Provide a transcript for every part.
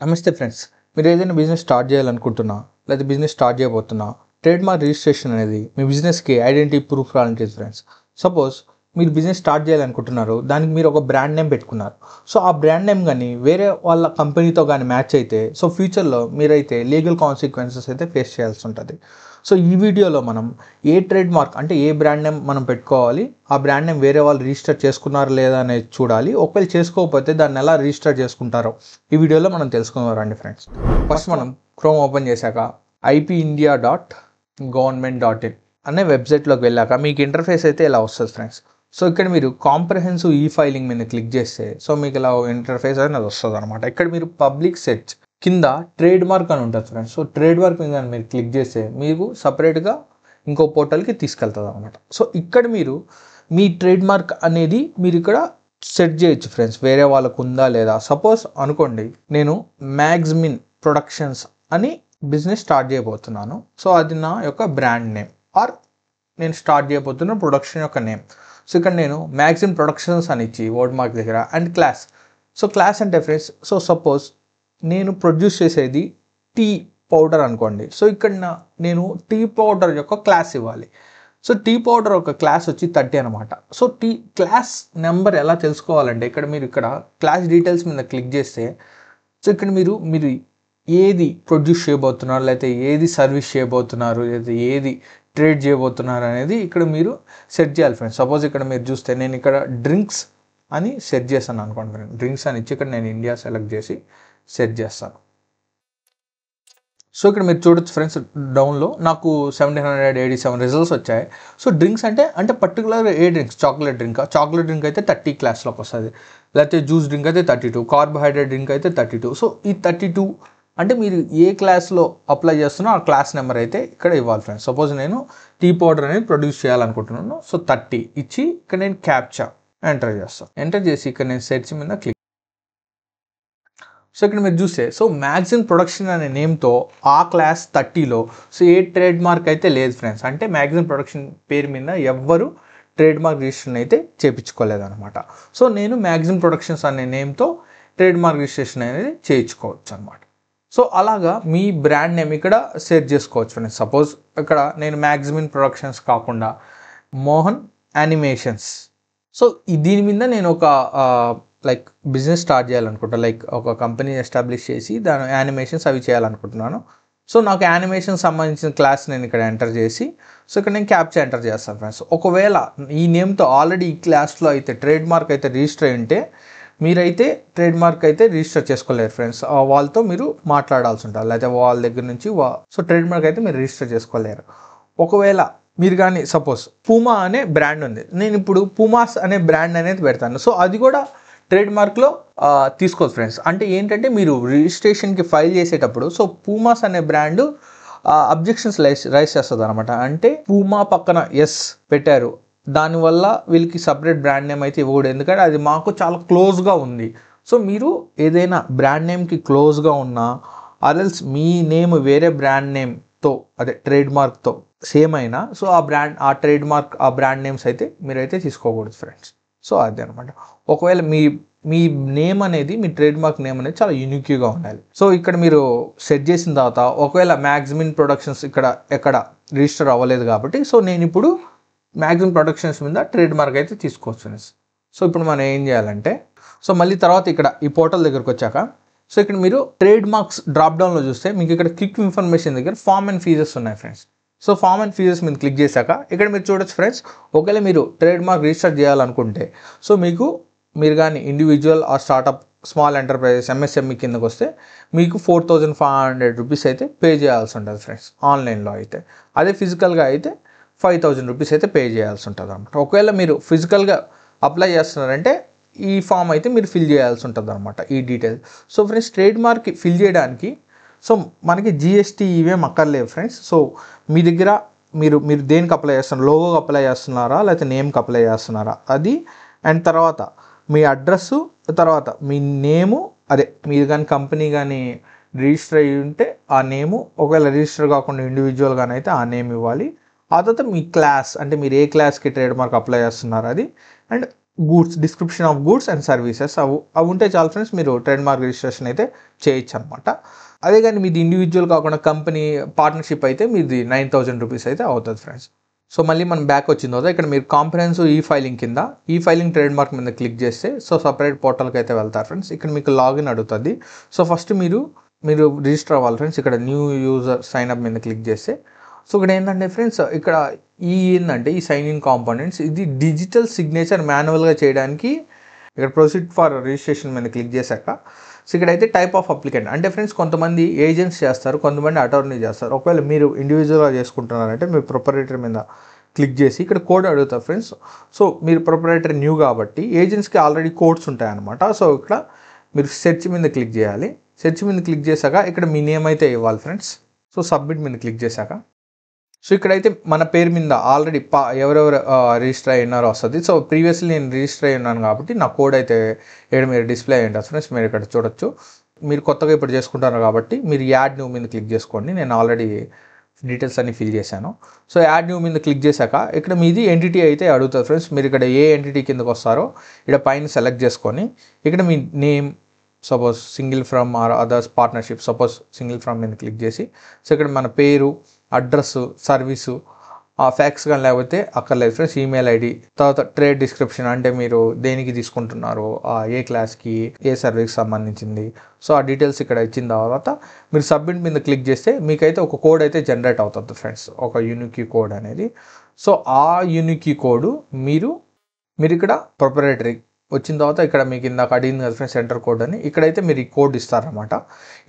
నమస్తే ఫ్రెండ్స్. మీరు ఏదైనా బిజినెస్ స్టార్ట్ చేయాలనుకుంటున్నా లేదా బిజినెస్ స్టార్ట్ చేయబోతున్నా ట్రేడ్ మార్క్ రిజిస్ట్రేషన్ అనేది మీ బిజినెస్కి ఐడెంటిటీ ప్రూఫ్ లాంటిది ఫ్రెండ్స్. సపోజ్ మీరు బిజినెస్ స్టార్ట్ చేయాలనుకుంటున్నారు, దానికి మీరు ఒక బ్రాండ్ నేమ్ పెట్టుకున్నారు. సో ఆ బ్రాండ్ నేమ్ కానీ వేరే వాళ్ళ కంపెనీతో కానీ మ్యాచ్ అయితే సో ఫ్యూచర్లో మీరైతే లీగల్ కాన్సిక్వెన్సెస్ అయితే ఫేస్ చేయాల్సి ఉంటుంది. సో ఈ వీడియోలో మనం ఏ ట్రేడ్ మార్క్ అంటే ఏ బ్రాండ్ నేమ్ మనం పెట్టుకోవాలి, ఆ బ్రాండ్ నేమ్ వేరే వాళ్ళు రిజిస్టర్ చేసుకున్నారా లేదా అనేది చూడాలి. ఒకవేళ చేసుకోకపోతే దాన్ని ఎలా రిజిస్టర్ చేసుకుంటారో ఈ వీడియోలో మనం తెలుసుకున్నారండి ఫ్రెండ్స్. ఫస్ట్ మనం క్రోమ్ ఓపెన్ చేశాక ipindia.government.in అనే వెబ్సైట్లోకి వెళ్ళాక మీకు ఇంటర్ఫేస్ అయితే ఇలా వస్తుంది ఫ్రెండ్స్. సో ఇక్కడ మీరు కాంప్రహెన్సివ్ ఈ ఫైలింగ్ మీద క్లిక్ చేస్తే సో మీకు ఇలా ఇంటర్ఫేస్ అనేది వస్తుంది అనమాట. ఇక్కడ మీరు పబ్లిక్ సెర్చ్ కింద ట్రేడ్ మార్క్ అని ఉంటుంది ఫ్రెండ్స్. సో ట్రేడ్ మార్క్ మీద మీరు క్లిక్ చేస్తే మీకు సపరేట్గా ఇంకో పోర్టల్కి తీసుకెళ్తుంది అనమాట. సో ఇక్కడ మీరు మీ ట్రేడ్ మార్క్ అనేది మీరు ఇక్కడ సెట్ చేయొచ్చు ఫ్రెండ్స్, వేరే వాళ్ళకు ఉందా లేదా. సపోజ్ అనుకోండి నేను మ్యాగ్జిమిన్ ప్రొడక్షన్స్ అని బిజినెస్ స్టార్ట్ చేయబోతున్నాను. సో అది నా యొక్క బ్రాండ్ నేమ్ ఆర్ నేను స్టార్ట్ చేయబోతున్న ప్రొడక్షన్ యొక్క నేమ్. సో ఇక్కడ నేను మ్యాగ్జిమిన్ ప్రొడక్షన్స్ అని ఇచ్చి వర్డ్ మార్క్ దగ్గర అండ్ క్లాస్. సో క్లాస్ అంటే ఫ్రెండ్స్, సో సపోజ్ నేను ప్రొడ్యూస్ చేసేది టీ పౌడర్ అనుకోండి. సో ఇక్కడ నేను టీ పౌడర్ యొక్క క్లాస్ ఇవ్వాలి. సో టీ పౌడర్ ఒక క్లాస్ వచ్చి 30 అనమాట. సో టీ క్లాస్ నెంబర్ ఎలా తెలుసుకోవాలంటే ఇక్కడ మీరు ఇక్కడ క్లాస్ డీటెయిల్స్ మీద క్లిక్ చేస్తే సో ఇక్కడ మీరు ఏది ప్రొడ్యూస్ చేయబోతున్నారు, లేకపోతే ఏది సర్వీస్ చేయబోతున్నారు, లేదా ఏది ట్రేడ్ చేయబోతున్నారు అనేది ఇక్కడ మీరు సెట్ చేయాలి ఫ్రెండ్స్. సపోజ్ ఇక్కడ మీరు చూస్తే నేను ఇక్కడ డ్రింక్స్ అని సెట్ చేస్తాను అనుకోండి ఫ్రెండ్. డ్రింక్స్ అని ఇచ్చి ఇక్కడ నేను ఇండియా సెలెక్ట్ చేసి సెట్ చేస్తాను. సో ఇక్కడ మీరు చూడొచ్చు ఫ్రెండ్స్, డౌన్లో నాకు 1787 రిజల్ట్స్ వచ్చాయి. సో డ్రింక్స్ అంటే పర్టికులర్ ఏ డ్రింక్స్, చాక్లెట్ డ్రింక్ అయితే 30 క్లాస్లోకి వస్తుంది, లేకపోతే జ్యూస్ డ్రింక్ అయితే 32, కార్బోహైడ్రేట్ డ్రింక్ అయితే 32. సో ఈ 32 అంటే మీరు ఏ క్లాస్లో అప్లై చేస్తున్నా ఆ క్లాస్ నెంబర్ అయితే ఇక్కడ ఇవ్వాలి ఫ్రెండ్స్. సపోజ్ నేను టీ పౌడర్ అనేది ప్రొడ్యూస్ చేయాలనుకుంటున్నాను. సో 30 ఇచ్చి ఇక్కడ నేను క్యాప్చా ఎంటర్ చేస్తాను. ఎంటర్ చేసి ఇక్కడ నేను సెర్చ్ మీద క్లిక్. సో ఇక్కడ మీరు చూస్తే సో మ్యాగ్జిమిన్ ప్రొడక్షన్ అనే నేమ్తో ఆ క్లాస్ 30లో సో ఏ ట్రేడ్ మార్క్ అయితే లేదు ఫ్రెండ్స్. అంటే మ్యాగ్జిమిన్ ప్రొడక్షన్ పేరు మీద ఎవ్వరు ట్రేడ్ మార్క్ రిజిస్ట్రేషన్ అయితే చేయించుకోలేదన్నమాట. సో నేను మ్యాగ్జిమిన్ ప్రొడక్షన్స్ అనే నేమ్తో ట్రేడ్ మార్క్ రిజిస్ట్రేషన్ అనేది చేయించుకోవచ్చు అనమాట. సో అలాగా మీ బ్రాండ్ నేమ్ ఇక్కడ సెట్ చేసుకోవచ్చు ఫ్రెండ్స్. సపోజ్ ఇక్కడ నేను మ్యాగ్జిమిన్ ప్రొడక్షన్స్ కాకుండా మోహన్ యానిమేషన్స్, సో దీని మీద నేను ఒక లైక్ బిజినెస్ స్టార్ట్ చేయాలనుకుంటా, లైక్ ఒక కంపెనీ ఎస్టాబ్లిష్ చేసి దాని యానిమేషన్స్ అవి చేయాలనుకుంటున్నాను. సో నాకు యానిమేషన్ సంబంధించిన క్లాస్ నేను ఇక్కడ ఎంటర్ చేసి సో ఇక్కడ నేను క్యాప్చా ఎంటర్ చేస్తాను ఫ్రెండ్స్. ఒకవేళ ఈ నేమ్తో ఆల్రెడీ ఈ క్లాస్లో అయితే ట్రేడ్ మార్క్ అయితే రిజిస్టర్ అయి ఉంటే మీరైతే ట్రేడ్ మార్క్ అయితే రిజిస్టర్ చేసుకోలేరు ఫ్రెండ్స్. వాళ్ళతో మీరు మాట్లాడాల్సి ఉంటుంది, లేకపోతే వాళ్ళ దగ్గర నుంచి సో ట్రేడ్ మార్క్ అయితే మీరు రిజిస్టర్ చేసుకోలేరు. ఒకవేళ మీరు కానీ సపోజ్ పూమా అనే బ్రాండ్ ఉంది, నేను ఇప్పుడు పూమాస్ అనే బ్రాండ్ అనేది పెడతాను. సో అది కూడా ట్రేడ్ మార్క్లో తీసుకోదు ఫ్రెండ్స్. అంటే ఏంటంటే మీరు రిజిస్ట్రేషన్కి ఫైల్ చేసేటప్పుడు సో పూమాస్ అనే బ్రాండ్ అబ్జెక్షన్స్ రైస్ చేస్తుంది అనమాట. అంటే పూమా పక్కన ఎస్ పెట్టారు, దానివల్ల వీళ్ళకి సపరేట్ బ్రాండ్ నేమ్ అయితే ఇవ్వకూడదు, ఎందుకంటే అది మాకు చాలా క్లోజ్గా ఉంది. సో మీరు ఏదైనా బ్రాండ్ నేమ్కి క్లోజ్గా ఉన్నా ఆర్ఎల్స్ మీ నేమ్ వేరే బ్రాండ్ నేమ్తో అదే ట్రేడ్ మార్క్తో సేమ్ అయినా సో ఆ ట్రేడ్ మార్క్ ఆ బ్రాండ్ నేమ్స్ అయితే మీరైతే తీసుకోకూడదు ఫ్రెండ్స్. సో అదే అనమాట. ఒకవేళ మీ నేమ్ అనేది మీ ట్రేడ్ మార్క్ నేమ్ అనేది చాలా యూనిక్గా ఉండాలి. సో ఇక్కడ మీరు సెట్ చేసిన తర్వాత ఒకవేళ మ్యాగ్జిమిన్ ప్రొడక్షన్స్ ఎక్కడ రిజిస్టర్ అవ్వలేదు కాబట్టి సో నేను ఇప్పుడు మ్యాగ్జిమిన్ ప్రొడక్షన్స్ మీద ట్రేడ్ మార్క్ అయితే తీసుకోవచ్చు. సో ఇప్పుడు మనం ఏం చేయాలంటే సో మళ్ళీ తర్వాత ఇక్కడ ఈ పోర్టల్ దగ్గరకు వచ్చాక సో ఇక్కడ మీరు ట్రేడ్ మార్క్స్ డ్రాప్ డౌన్లో చూస్తే మీకు ఇక్కడ క్లిక్ ఇన్ఫర్మేషన్ దగ్గర ఫామ్ అండ్ ఫీజెస్ ఉన్నాయి friends. So form and fees మీద క్లిక్ చేశాక ఇక్కడ మీరు చూడొచ్చు ఫ్రెండ్స్, ఒకవేళ మీరు ట్రేడ్ మార్క్ రిజిస్టర్ చేయాలనుకుంటే సో మీరు కానీ ఇండివిజువల్ ఆ స్టార్టప్ స్మాల్ ఎంటర్ప్రైజెస్ ఎంఎస్ఎంఈ కిందకు వస్తే మీకు 4500 రూపీస్ అయితే పే చేయాల్సి ఉంటుంది ఫ్రెండ్స్ ఆన్లైన్లో అయితే. అదే ఫిజికల్గా అయితే 5000 రూపీస్ అయితే పే చేయాల్సి ఉంటుంది అనమాట. ఒకవేళ మీరు ఫిజికల్గా అప్లై చేస్తున్నారంటే ఈ ఫామ్ అయితే మీరు ఫిల్ చేయాల్సి ఉంటుంది అనమాట, ఈ details. So friends trade mark fill చేయడానికి సో మనకి జిఎస్టీ ఇవేం అక్కర్లేవు ఫ్రెండ్స్. సో మీ దగ్గర మీరు దేనికి అప్లై చేస్తున్నారు, లోగోకి అప్లై చేస్తున్నారా లేకపోతే నేమ్కి అప్లై చేస్తున్నారా అది, అండ్ తర్వాత మీ అడ్రస్సు, తర్వాత మీ నేము, అదే మీరు కానీ కంపెనీ కానీ రిజిస్టర్ అయ్యి ఉంటే ఆ నేము, ఒకవేళ రిజిస్టర్ కాకుండా ఇండివిజువల్ కానీ అయితే ఆ నేమ్ ఇవ్వాలి. ఆ తర్వాత మీ క్లాస్ అంటే మీరు ఏ క్లాస్కి ట్రేడ్ మార్క్ అప్లై చేస్తున్నారు అది, and goods, description of goods and services అవి ఉంటే చాలు ఫ్రెండ్స్, మీరు ట్రేడ్ మార్క్ రిజిస్ట్రేషన్ అయితే చేయొచ్చు అనమాట. అదే కానీ మీది ఇండివిజువల్ కాకుండా కంపెనీ పార్ట్నర్షిప్ అయితే మీది 9,000 రూపీస్ అయితే అవుతుంది ఫ్రెండ్స్. సో మళ్ళీ మనం బ్యాక్ వచ్చిన తర్వాత ఇక్కడ మీరు కాంప్రహెన్సివ్ ఈ ఫైలింగ్ కింద ఈ ఫైలింగ్ ట్రేడ్ మార్క్ మీద క్లిక్ చేస్తే సో సపరేట్ పోర్టల్కి అయితే వెళ్తారు ఫ్రెండ్స్. ఇక్కడ మీకు లాగిన్ అడుగుతుంది. సో ఫస్ట్ మీరు రిజిస్టర్ అవ్వాలి ఫ్రెండ్స్. ఇక్కడ న్యూ యూజర్ సైన్ అప్ మీద క్లిక్ చేస్తే సో ఇక్కడ ఏంటంటే ఫ్రెండ్స్ ఇక్కడ ఏంటంటే ఈ సైన్ ఇన్ కాంపోనెంట్స్ ఇది డిజిటల్ సిగ్నేచర్ మాన్యువల్గా చేయడానికి ఇక్కడ ప్రొసీడ్ ఫర్ రిజిస్ట్రేషన్ మీద క్లిక్ చేశాక సో ఇక్కడైతే టైప్ ఆఫ్ అప్లికెంట్ అంటే ఫ్రెండ్స్ కొంతమంది ఏజెంట్స్ చేస్తారు, కొంతమంది అటార్నీ చేస్తారు. ఒకవేళ మీరు ఇండివిజువల్గా చేసుకుంటున్నారంటే మీరు ప్రొపరేటర్ మీద క్లిక్ చేసి ఇక్కడ కోడ్ అడుగుతారు ఫ్రెండ్స్. సో మీరు ప్రొపరేటర్ న్యూ కాబట్టి ఏజెంట్స్కి ఆల్రెడీ కోడ్స్ ఉంటాయన్నమాట. సో ఇక్కడ మీరు సెర్చ్ మీద క్లిక్ చేయాలి. సెర్చ్ మీద క్లిక్ చేశాక ఇక్కడ మీ నేమ్ అయితే ఇవ్వాలి ఫ్రెండ్స్. సో సబ్మిట్ మీద క్లిక్ చేశాక సో ఇక్కడైతే మన పేరు మీద ఆల్రెడీ ఎవరెవరు రిజిస్టర్ అయి ఉన్నారో వస్తుంది. సో ప్రీవియస్లీ నేను రిజిస్టర్ అయి ఉన్నాను కాబట్టి నా కోడ్ అయితే ఇక్కడ మీరు డిస్ప్లే అయ్యి ఉంటుంది ఫ్రెండ్స్. మీరు ఇక్కడ చూడొచ్చు. మీరు కొత్తగా ఇప్పుడు చేసుకుంటారు కాబట్టి మీరు యాడ్ న్యూ మీద క్లిక్ చేసుకోండి. నేను ఆల్రెడీ డీటెయిల్స్ అన్ని ఫిల్ చేశాను. సో యాడ్ న్యూ మీద క్లిక్ చేశాక ఇక్కడ మీది ఎంటిటీ అయితే అడుగుతుంది ఫ్రెండ్స్. మీరు ఇక్కడ ఏ ఎంటిటీ కిందకు వస్తారో ఇక్కడ పైన సెలెక్ట్ చేసుకొని ఇక్కడ మీ name suppose single firm or others partnership suppose single firm మీద క్లిక్ చేసి సో ఇక్కడ మన పేరు, అడ్రస్, సర్వీసు, ఫ్యాక్స్ కానీ లేకపోతే అక్కర్లేదు ఫ్రెండ్స్. ఈమెయిల్ ఐడి, తర్వాత ట్రేడ్ డిస్క్రిప్షన్ అంటే మీరు దేనికి తీసుకుంటున్నారు, ఏ క్లాస్కి ఏ సర్వీస్కి సంబంధించింది. సో ఆ డీటెయిల్స్ ఇక్కడ ఇచ్చిన తర్వాత మీరు సబ్మిట్ మీద క్లిక్ చేస్తే మీకైతే ఒక కోడ్ అయితే జనరేట్ అవుతుంది ఫ్రెండ్స్, ఒక యూనిక్ కోడ్ అనేది. సో ఆ యూనిక్ కోడ్ మీరు ఇక్కడ ప్రొపరేటరీ వచ్చిన తర్వాత ఇక్కడ మీకు ఇందాక అడిగింది కదా ఫ్రెండ్స్ ఎంటర్ కోడ్ అని, ఇక్కడైతే మీరు ఈ కోడ్ ఇస్తారనమాట.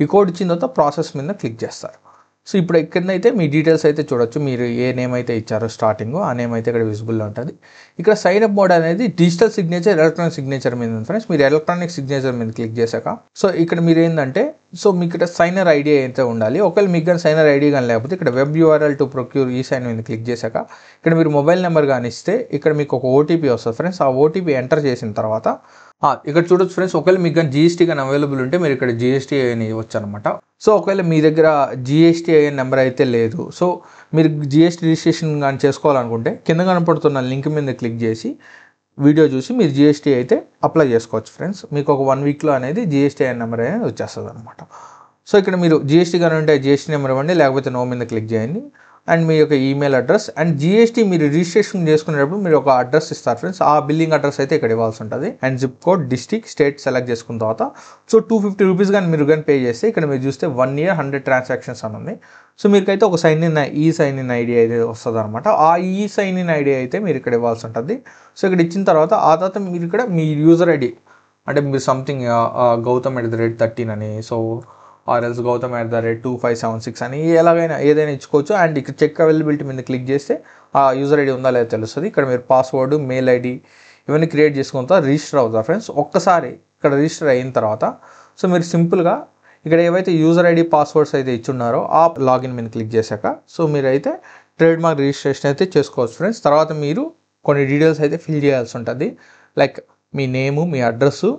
ఈ కోడ్ ఇచ్చిన తర్వాత ప్రాసెస్ మీద క్లిక్ చేస్తారు. సో ఇప్పుడు ఇక్కడైతే మీ డీటెయిల్స్ అయితే చూడొచ్చు. మీరు ఏ నేమ్ అయితే ఇచ్చారో స్టార్టింగ్ ఆ నేమ్ అయితే ఇక్కడ విజిబుల్లో ఉంటుంది. ఇక్కడ సైన్ అప్ మోడ్ అనేది డిజిటల్ సిగ్నేచర్, ఎలక్ట్రానిక్ సిగ్నేచర్ మీద ఉంది ఫ్రెండ్స్. మీరు ఎలక్ట్రానిక్ సిగ్నేచర్ మీద క్లిక్ చేశాక సో ఇక్కడ మీరు ఏంటంటే సో మీకు ఇక్కడ సైనర్ ఐడి అయితే ఉండాలి. ఒకవేళ మీకు కానీ సైనర్ ఐడి కానీ లేకపోతే ఇక్కడ వెబ్ యూఆర్ఎల్ టు ప్రొక్యూర్ ఈ సైన్ మీద క్లిక్ చేశాక ఇక్కడ మీరు మొబైల్ నెంబర్ కానీ ఇస్తే ఇక్కడ మీకు ఒక ఓటీపీ వస్తుంది ఫ్రెండ్స్. ఆ ఓటీపీ ఎంటర్ చేసిన తర్వాత ఇక్కడ చూడొచ్చు ఫ్రెండ్స్. ఒకవేళ మీకు కానీ జిఎస్టీ కానీ అవైలబుల్ ఉంటే మీరు ఇక్కడ జిఎస్టీ అని ఇవ్వచ్చు అనమాట. సో ఒకవేళ మీ దగ్గర జిఎస్టీ అయ్యే నెంబర్ అయితే లేదు, సో మీరు జిఎస్టీ రిజిస్ట్రేషన్ కానీ చేసుకోవాలనుకుంటే కింద కనపడుతున్న లింక్ మీద క్లిక్ చేసి వీడియో చూసి మీరు జిఎస్టీ అయితే అప్లై చేసుకోవచ్చు ఫ్రెండ్స్. మీకు ఒక 1 వీక్లో అనేది జిఎస్టీ అయ్యే నెంబర్ అనేది వచ్చేస్తుంది అనమాట. సో ఇక్కడ మీరు జిఎస్టీ కానీ ఉంటే జిఎస్టీ నెంబర్ ఇవ్వండి, లేకపోతే నో మీద క్లిక్ చేయండి. అండ్ మీ యొక్క ఈమెయిల్ అడ్రస్ అండ్ జిఎస్టీ మీరు రిజిస్ట్రేషన్ చేసుకునేటప్పుడు మీరు ఒక అడ్రస్ ఇస్తారు ఫ్రెండ్స్. ఆ బిల్లింగ్ అడ్రస్ అయితే ఇక్కడ ఇవ్వాల్సి ఉంటుంది. And zip code, district, state select చేసుకున్న తర్వాత సో 250 రూపీస్ కానీ మీరు కానీ పే చేస్తే ఇక్కడ మీరు చూస్తే 1 year 100 ట్రాన్సాక్షన్స్ అని ఉంది. సో మీకైతే ఒక సైన్ ఇన్ ఐడి అయితే వస్తుంది అనమాట. ఆ సైన్ ఇన్ ఐడి అయితే మీరు ఇక్కడ ఇవ్వాల్సి ఉంటుంది. సో ఇక్కడ ఇచ్చిన తర్వాత ఆ తర్వాత మీరు ఇక్కడ మీ యూజర్ ఐడి అంటే మీరు సంథింగ్ Gautam@13 అని సో ఆర్ఎల్స్ Gautam@2576 అని ఎలాగైనా ఏదైనా ఇచ్చుకోవచ్చు. అండ్ ఇక్కడ చెక్ అవైలబిలిటీ మీద క్లిక్ చేస్తే ఆ యూజర్ ఐడి ఉందా లేదా తెలుస్తుంది. ఇక్కడ మీరు పాస్వర్డ్, మెయిల్ ఐడి ఇవన్నీ క్రియేట్ చేసుకున్న తర్వాత రిజిస్టర్ అవుతారు ఫ్రెండ్స్. ఒక్కసారి ఇక్కడ రిజిస్టర్ అయిన తర్వాత సో మీరు సింపుల్గా ఇక్కడ ఏవైతే యూజర్ ఐడి, పాస్వర్డ్స్ అయితే ఇచ్చున్నారో ఆ లాగిన్ మీద క్లిక్ చేశాక సో మీరైతే ట్రేడ్ మార్క్ రిజిస్ట్రేషన్ అయితే చేసుకోవచ్చు ఫ్రెండ్స్. తర్వాత మీరు కొన్ని డీటెయిల్స్ అయితే ఫిల్ చేయాల్సి ఉంటుంది. లైక్ మీ నేము, మీ అడ్రస్సు,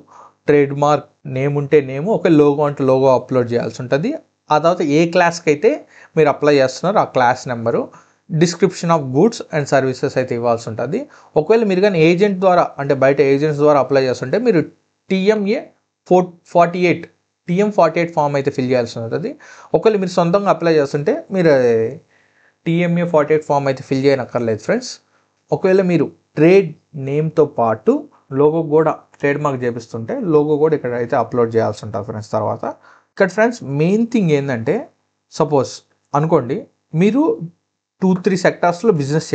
ట్రేడ్ మార్క్ నేమ్ ఉంటే నేము, ఒక లోగో అంటే లోగో అప్లోడ్ చేయాల్సి ఉంటుంది. ఆ తర్వాత ఏ క్లాస్కి అయితే మీరు అప్లై చేస్తున్నారో ఆ class number, description of goods and services అయితే ఇవ్వాల్సి ఉంటుంది. ఒకవేళ మీరు కానీ ఏజెంట్ ద్వారా అంటే బయట ఏజెంట్స్ ద్వారా అప్లై చేస్తుంటే మీరు TM48 ఫామ్ అయితే ఫిల్ చేయాల్సి ఉంటుంది. ఒకవేళ మీరు సొంతంగా అప్లై చేస్తుంటే మీరు TMA48 ఫామ్ అయితే ఫిల్ చేయనక్కర్లేదు ఫ్రెండ్స్. ఒకవేళ మీరు ట్రేడ్ నేమ్తో పాటు లోగో కూడా ట్రేడ్ మార్క్ చేపిస్తుంటే లోగో కూడా ఇక్కడ అయితే అప్లోడ్ చేయాల్సి ఉంటుంది ఫ్రెండ్స్. తర్వాత ఇక్కడ ఫ్రెండ్స్ మెయిన్ థింగ్ ఏంటంటే సపోజ్ అనుకోండి మీరు 2-3 సెక్టార్స్లో బిజినెస్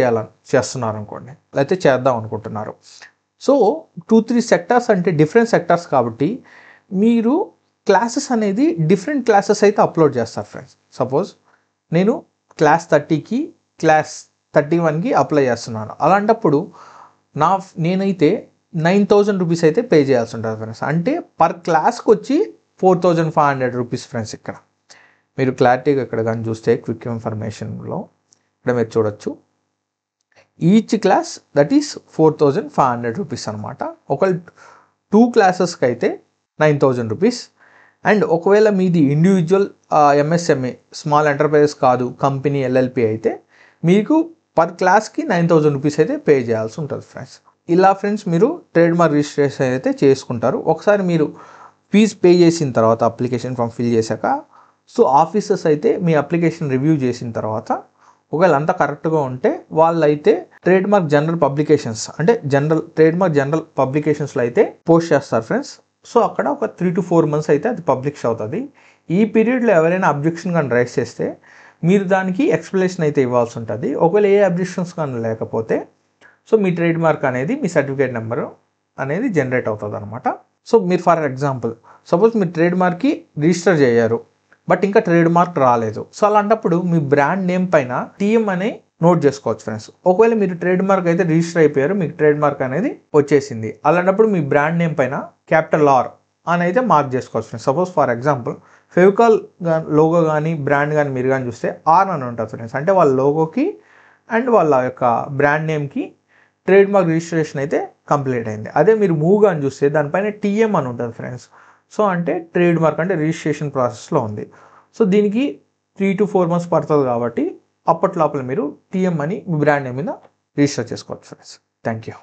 చేస్తున్నారు అనుకోండి, లేకపోతే చేద్దాం అనుకుంటున్నారు. సో 2-3 సెక్టార్స్ అంటే డిఫరెంట్ సెక్టార్స్ కాబట్టి మీరు క్లాసెస్ అనేది డిఫరెంట్ క్లాసెస్ అయితే అప్లోడ్ చేస్తారు ఫ్రెండ్స్. సపోజ్ నేను క్లాస్ 30కి క్లాస్ 31కి అప్లై చేస్తున్నాను. అలాంటప్పుడు నేనైతే 9,000 రూపీస్ అయితే పే చేయాల్సి ఉంటుంది ఫ్రెండ్స్. అంటే పర్ క్లాస్కి వచ్చి 4,500 రూపీస్ ఫ్రెండ్స్. ఇక్కడ మీరు క్లారిటీగా ఇక్కడ కానీ చూస్తే క్విక్ ఇన్ఫర్మేషన్లో ఇక్కడ మీరు చూడొచ్చు each class that is 4,500 rupees అనమాట. ఒకవేళ 2 క్లాసెస్కి అయితే 9,000 రూపీస్. అండ్ ఒకవేళ మీది ఇండివిజువల్ MSME స్మాల్ ఎంటర్ప్రైజెస్ కాదు, కంపెనీ LLP అయితే మీకు పర్ క్లాస్కి 9,000 రూపీస్ అయితే పే చేయాల్సి ఉంటుంది ఫ్రెండ్స్. ఇలా ఫ్రెండ్స్ మీరు ట్రేడ్ మార్క్ రిజిస్ట్రేషన్ అయితే చేసుకుంటారు. ఒకసారి మీరు ఫీజ్ పే చేసిన తర్వాత అప్లికేషన్ ఫామ్ ఫిల్ చేశాక సో ఆఫీసర్స్ అయితే మీ అప్లికేషన్ రివ్యూ చేసిన తర్వాత ఒకవేళ అంతా కరెక్ట్గా ఉంటే వాళ్ళైతే ట్రేడ్మార్క్ జనరల్ పబ్లికేషన్స్ అంటే ట్రేడ్మార్క్ జనరల్ పబ్లికేషన్స్లో అయితే పోస్ట్ చేస్తారు ఫ్రెండ్స్. సో అక్కడ ఒక 3 to 4 months అయితే అది పబ్లిష్ అవుతుంది. ఈ పీరియడ్లో ఎవరైనా అబ్జెక్షన్ కానీ రైజ్ చేస్తే మీరు దానికి ఎక్స్ప్లెనేషన్ అయితే ఇవ్వాల్సి ఉంటుంది. ఒకవేళ ఏ అబ్జెక్షన్స్ కానీ లేకపోతే సో మీ ట్రేడ్మార్క్ అనేది మీ సర్టిఫికేట్ నెంబరు అనేది జనరేట్ అవుతుంది అనమాట. సో మీరు ఫర్ ఎగ్జాంపుల్ సపోజ్ మీరు ట్రేడ్మార్క్కి రిజిస్టర్ చేయారు బట్ ఇంకా ట్రేడ్మార్క్ రాలేదు. సో అలాంటప్పుడు మీ బ్రాండ్ నేమ్ పైన టీఎం అని నోట్ చేసుకోవచ్చు ఫ్రెండ్స్. ఒకవేళ మీరు ట్రేడ్మార్క్ అయితే రిజిస్టర్ అయిపోయారు, మీకు ట్రేడ్మార్క్ అనేది వచ్చేసింది, అలాంటప్పుడు మీ బ్రాండ్ నేమ్ పైన క్యాపిటల్ ఆర్ అని అయితే మార్క్ చేసుకోవచ్చు friends. Suppose for example Fevicol logo కానీ బ్రాండ్ కానీ మీరు కానీ చూస్తే ఆర్ అని ఉంటుంది ఫ్రెండ్స్. అంటే వాళ్ళ లోగోకి అండ్ వాళ్ళ యొక్క బ్రాండ్ నేమ్కి ట్రేడ్మార్క్ రిజిస్ట్రేషన్ అయితే కంప్లీట్ అయింది. అదే మీరు మూవ్ కానీ చూస్తే దానిపైన టీఎం అని ఉంటుంది ఫ్రెండ్స్. సో అంటే ట్రేడ్మార్క్ అంటే రిజిస్ట్రేషన్ ప్రాసెస్లో ఉంది. సో దీనికి 3 to 4 months పడుతుంది కాబట్టి అప్పటి లోపల మీరు టీఎం అని మీ బ్రాండ్ నేమ్ మీద రిజిస్టర్ చేసుకోవచ్చు ఫ్రెండ్స్. Thank you.